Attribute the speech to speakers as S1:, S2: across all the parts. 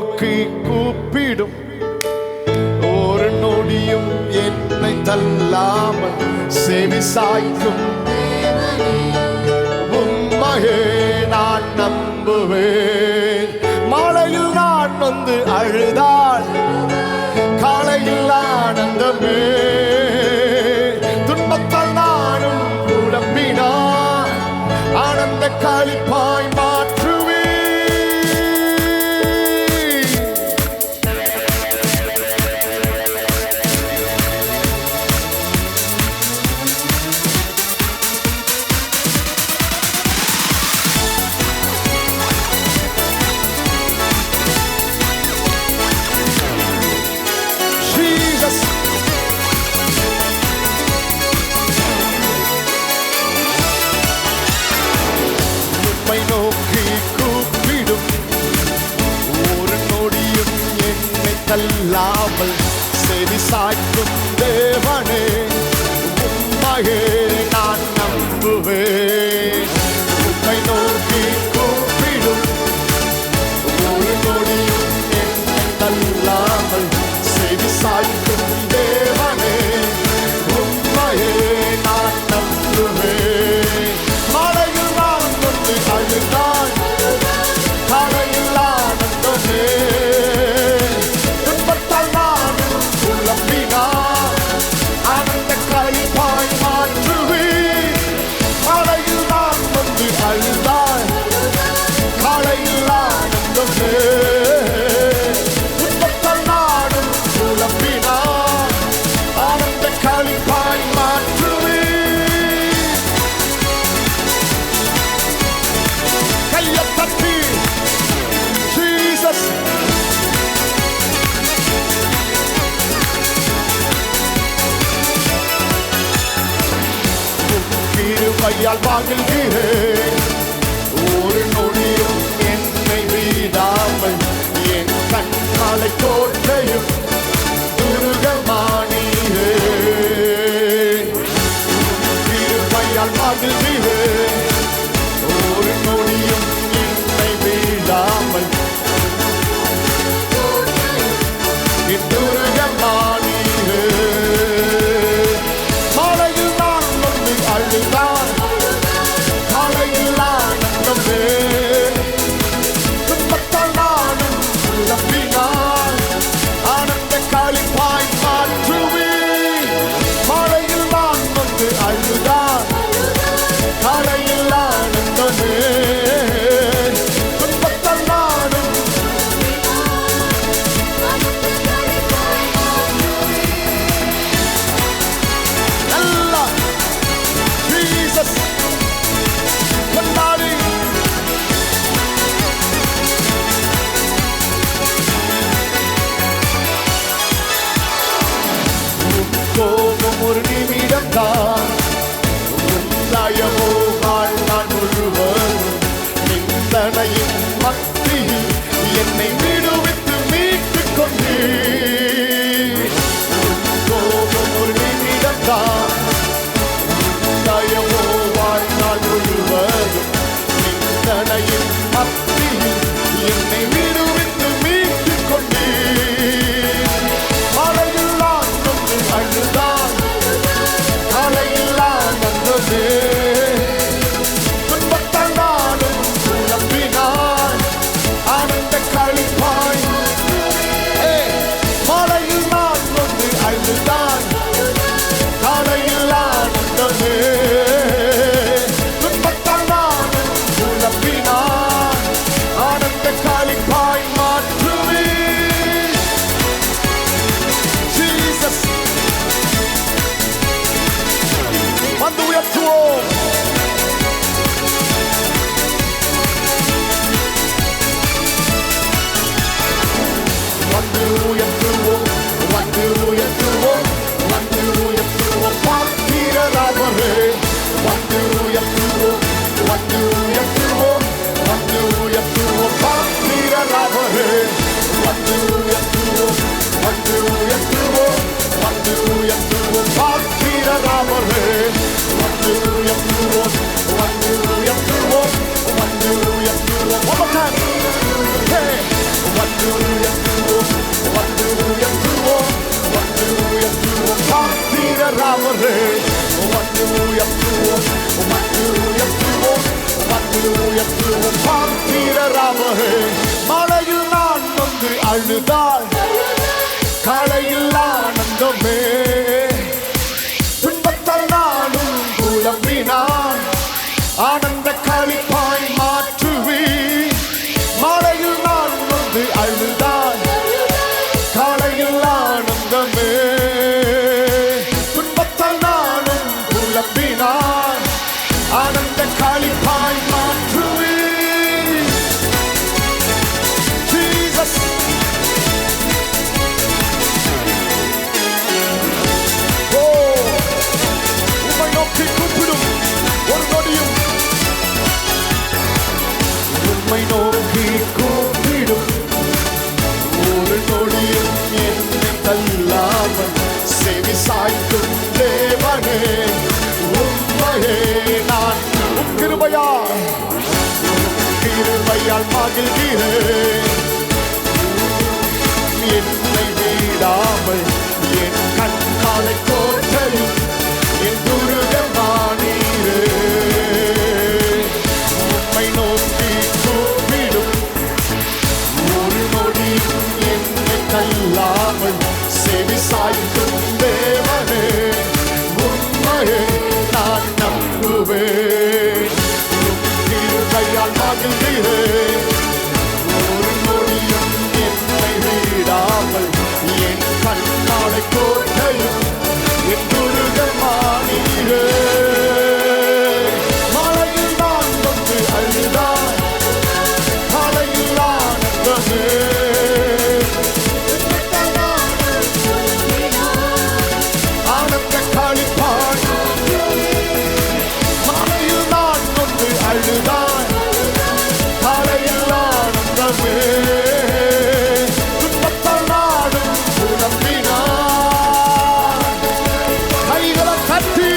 S1: நோக்கி கூப்பிடும் ஒரு நொடியும் என்னை தள்ளாமல் செவி சாய்க்கும் உம்மையே நான் நம்புவேன். மாலையில் நான் வந்து அழுதால் காலையில் ஆனந்தமே, துன்பத்தால் நானும் புலம்பினான் ஆனந்த களிப்பாய் மாற்றுவேன். நோக்கி கூப்பிடும் ஒரு நொடியும் என்னை தள்ளாமல் செவி சாய்க்கும் தேவனே, உம்மையே நான் நம்புவேன். உம்மை நோக்கி கூப்பிடும் ஒரு நொடியும் என்னை தள்ளாமல் செவி சாய்க்கும் தேவனே, உம்மையே நான் நம்புவேன். மழையில் நான் வந்து அழுதால் காலையில் ஆனந்தமே, துன்பத்தால் நானும் புலம்பினான் ஆனந்த களிப்பாய் மாற்றுவேன். மழையில் நான் வந்து அழுதால் காலையில் ஆனந்தமே, துன்பத்தால் நானும் புலம்பினான் ஆனந்த களிப்பாய் மாற்றுவேன். கையத்தட்டி ஜீசஸ் கிருபையால் வாழ்கிறேன், ஒரு நொடியும் என்னை வீடாமல் என் கண்காலை கோட்டையும் துருகமானீரே. கிருபையால் வாழ்கிறேன், ஒரு நொடியும் என்னை வீடாமல் என் துருகமானீரே. மழையில் நான் வந்து அழுதான் காலையில் ஆனந்தமே, துன்பத்தால் நானும் புலம்பினான் ஆனந்த களிப்பாய் மாற்றுவேன். மழையில் நான் வந்து அழுதான் காலையில் ஆனந்தமே, துன்பத்தால் நானும் நல்லா ஜீசஸ் கொண்டாடி. கோபம் ஒரு நிமிடம் தான், தயவோ வாழ்நாள் முழுவதும் நிந்தனையின் மத்தியில் என்னை விடுவித்து மீட்டுக் கொண்டீர். கோபம் ஒரு நிமிடம் தான், தயவோ வாழ்நாள் முழுவதும் நிந்தனையின் மத்தியில் என்னை விடுவித்து மீட்டுக் கொண்டீர். மழையில் நான் வந்து அழுதான் காலை அழுதாள் காலையில் ஆனந்தமே, துன்பத்தால் நானும் புலம்பினான் ஆனந்த களிப்பாய் மாற்றுவி. மாலையில் நான் வந்து அழுதாள் காலையில் ஆனந்தமே, துன்பத்தால் நானும் புலம்பினான் ஆனந்த களிப்பாய் மாற்றுவி. ஜீசஸ் உம்மை நோக்கி கூப்பிடும் ஒரு நொடியும், உம்மை நோக்கி கூப்பிடும் ஒரு நொடியும் என்னை தள்ளாமல் செவி சாய்க்கும் தேவனே, உம்மையே நான் கிருபையால் மகிழ்கிறேன். என்னை விடாமல் என் கண்காலை கோட்டையும் என் துருகமானீரே. உம்மை நோக்கி கூப்பிடும் ஒரு நொடியும் என்னை தள்ளாமல் செவி சாய்க்கும் தேவனே, உம்மையே நான் நம்புவேன். கிருபையால் மகிழ்கிறேன். ஒரு நொடியும் என்னை விடாமல் என் கண்மாலை கோட்டையும் என் துருகமானீரே. மழையில் நான் வந்து அழுதாய் காலையில் ஆனந்தமே, ஆனந்த களிப்பாய். மழையில் நான் வந்து அழுதாய் காலையில் ஆனந்தமே, துன்பத்தால் நானும் புலம்பினான். கைகளை தட்டி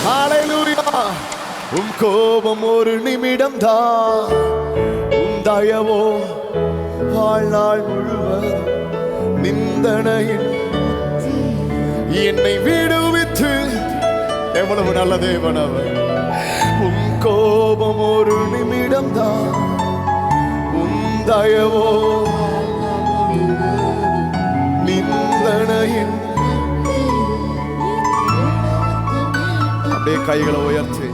S1: ஹல்லேலூயா. உம் கோபம் ஒரு நிமிடம் தான், உம் தயவோ வாழ்நாள் முழுவதும். நிந்தனையில் என்னை விடுவித்து எவ்வளவு நல்ல தேவன் அவர். உம் கோபம் ஒரு நிமிடம் தான், உம் தயவோ நிந்தனையில். அப்படியே கைகளை உயர்த்தி